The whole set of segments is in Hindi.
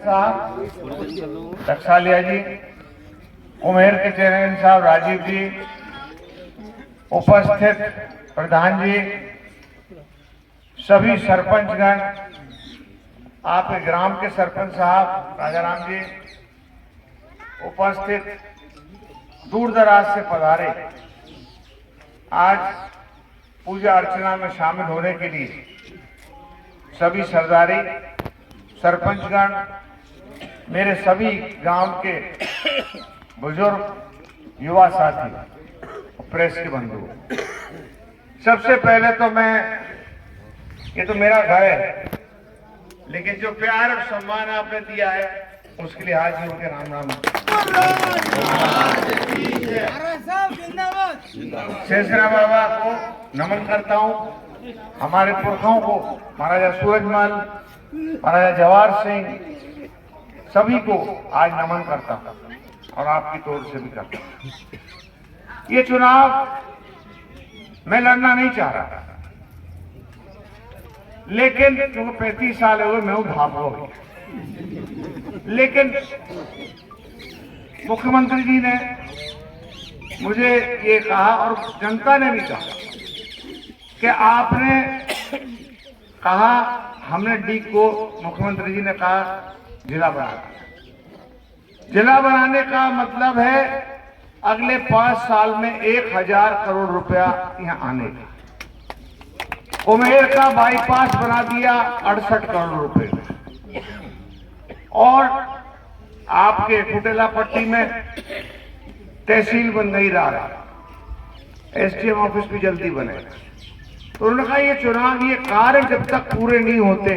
साहब टकसालिया जी, उमेर के चेयरमैन साहब राजीव जी, उपस्थित प्रधान जी, सभी सरपंचगण, आपके ग्राम के सरपंच साहब राजाराम जी, उपस्थित दूर दराज से पधारे आज पूजा अर्चना में शामिल होने के लिए सभी सरदारी, सरपंचगण, मेरे सभी गांव के बुजुर्ग, युवा साथी, प्रेस के बंधु, सबसे पहले तो मैं, ये तो मेरा घर है, लेकिन जो प्यार और सम्मान आपने दिया है उसके लिए हाजिर होकर राम राम शेषरा बाबा को नमन करता हूँ। हमारे पुरखों को, महाराजा सूरजमल, महाराजा जवाहर सिंह, सभी को आज नमन करता हूँ और आपकी तौर से भी करता हूँ। ये चुनाव मैं लड़ना नहीं चाह रहा था, लेकिन क्योंकि 35 साल हुए मैं हूं भागो, लेकिन मुख्यमंत्री जी ने मुझे ये कहा और जनता ने भी कहा कि आपने कहा, हमने डी को, मुख्यमंत्री जी ने कहा जिला बना दिया। जिला बनाने का मतलब है अगले 5 साल में 1000 करोड़ रुपया यहाँ आने का। उमेर का बाईपास बना दिया 68 करोड़ रुपए में, और आपके कुटेला पट्टी में तहसील बन गई रहा, एसडीएम ऑफिस भी जल्दी बनेगा। तो उन्होंने कहा ये चुनाव, ये कार्य जब तक पूरे नहीं होते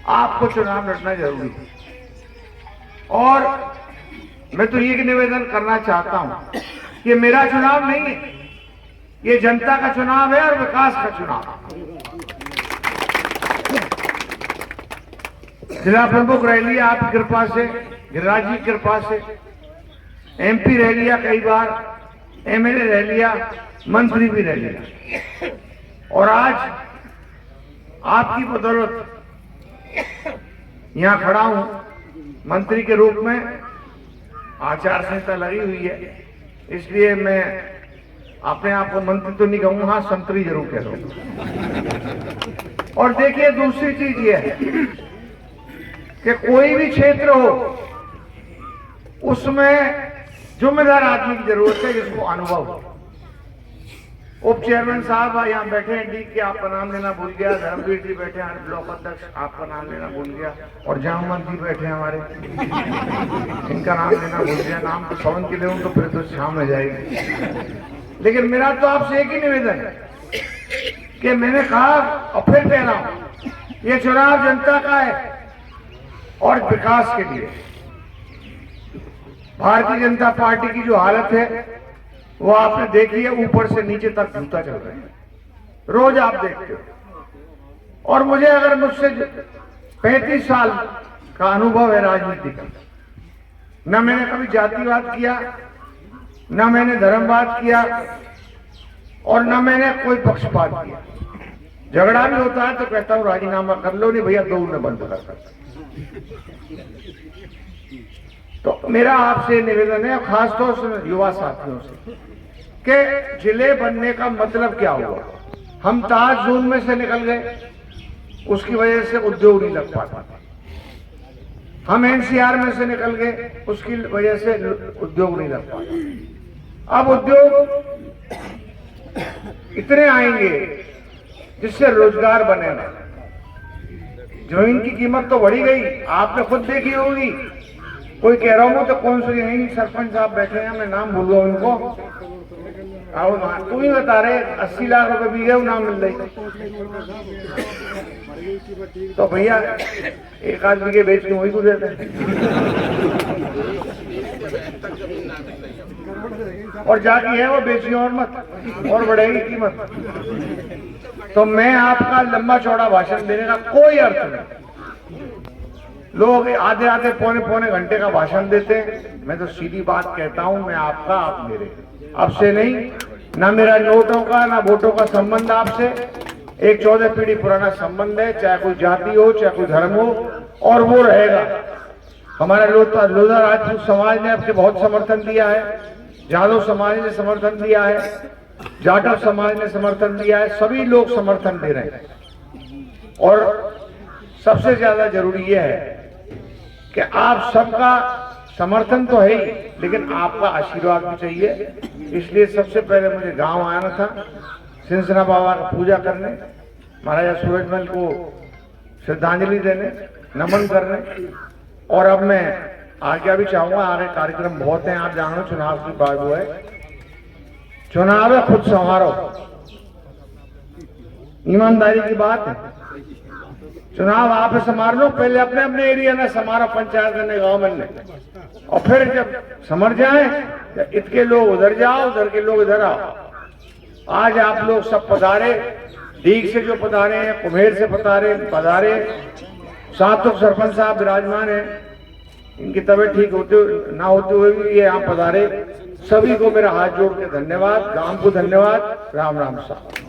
आपको चुनाव लड़ना जरूरी है। और मैं तो ये निवेदन करना चाहता हूं, ये मेरा चुनाव नहीं है, ये जनता का चुनाव है और विकास का चुनाव। जिला प्रमुख रह लिया आपकी कृपा से, गिरिराज जी की कृपा से, एमपी रह लिया कई बार, एमएलए रह लिया, मंत्री भी रह लिया, और आज आपकी बदौलत यहां खड़ा हूं मंत्री के रूप में। आचार संहिता लगी हुई है, इसलिए मैं अपने आप को मंत्री तो नहीं कहूंगा, हाँ संतरी जरूर कह दूंगा। और देखिए दूसरी चीज ये है कि कोई भी क्षेत्र हो उसमें जिम्मेदार आदमी की जरूरत है जिसको अनुभव हो। उप चेयरमैन साहब यहाँ बैठे हैं, डी के आपका नाम लेना भूल गया, धर्मवीर जी बैठे हैं, ब्लॉक अध्यक्ष आपका नाम लेना भूल गया, और जामवंत जी बैठे हैं हमारे, इनका नाम लेना भूल गया। नाम तो पवन के ले तो फिर तो शाम में जाएगी। लेकिन मेरा तो आपसे एक ही निवेदन है कि मैंने कहा और फिर कह रहा हूं, ये चुनाव जनता का है और विकास के लिए। भारतीय जनता पार्टी की जो हालत है वो आपने देखी है, ऊपर से नीचे तक जूता चल रहा है, रोज आप देखते हो। और मुझे, अगर मुझसे 35 साल का अनुभव है राजनीति का, न मैंने कभी जातिवाद किया, न मैंने धर्मवाद किया, और न मैंने कोई पक्षपात किया। झगड़ा भी होता है तो कहता हूं राजीनामा कर लो, नहीं भैया दौड़ने बंद कर। तो मेरा आपसे निवेदन है, खासतौर से युवा साथियों से, कि जिले बनने का मतलब क्या हुआ। हम ताज जोन में से निकल गए, उसकी वजह से उद्योग नहीं लग पाता। हम एनसीआर में से निकल गए, उसकी वजह से उद्योग नहीं लग पाता। अब उद्योग इतने आएंगे जिससे रोजगार बनेगा। जमीन की कीमत तो बढ़ी गई, आपने खुद देखी होगी। कोई कह रहा हूं तो कौन सी नहीं, सरपंच साहब बैठे हैं, मैं नाम भूल गया उनको, आओ तुम ही बता रहे 80 लाख रुपए भी गए, नाम मिल रही। तो भैया एक आदमी के बेच के वही को देते, और जाती है वो बेची और मत, और बढ़ेगी कीमत। तो मैं आपका लंबा चौड़ा भाषण देने का कोई अर्थ नहीं। लोग आधे आधे पौने पौने घंटे का भाषण देते हैं, मैं तो सीधी बात कहता हूं, मैं आपका, आप मेरे। अब से नहीं, ना मेरा नोटों का ना वोटों का संबंध आपसे, एक 14 पीढ़ी पुराना संबंध है, चाहे कोई जाति हो चाहे कोई धर्म हो, और वो रहेगा। हमारा लोधा राजपूत समाज ने आपके बहुत समर्थन दिया है, यादव समाज ने समर्थन दिया है, जाटव समाज ने समर्थन दिया है, सभी लोग समर्थन दे रहे हैं। और सबसे ज्यादा जरूरी यह है कि आप सबका समर्थन तो है ही, लेकिन आपका आशीर्वाद भी चाहिए। इसलिए सबसे पहले मुझे गांव आना था सिंसना बाबा का पूजा करने, महाराजा सूरजमल को श्रद्धांजलि देने, नमन करने। और अब मैं आज्ञा भी चाहूंगा, आगे कार्यक्रम बहुत हैं, आप जानो चुनाव की बात वो है, चुनाव है खुद संवारो, ईमानदारी की बात है। चुनाव आप संभार लो, पहले अपने अपने एरिया में संभारो, पंचायत में, गांव में, और फिर जब समझ जाए इतके लोग उधर जाओ, उधर के लोग इधर आओ। आज आप लोग सब पधारे, डीग से जो पधारे हैं, कुम्हेर से पधारे, साथ तो सरपंच साहब विराजमान हैं, इनकी तबीयत ठीक होते ना होते हुए भी ये यहाँ पधारे। सभी को मेरा हाथ जोड़ के धन्यवाद, गांव को धन्यवाद। राम राम साहब।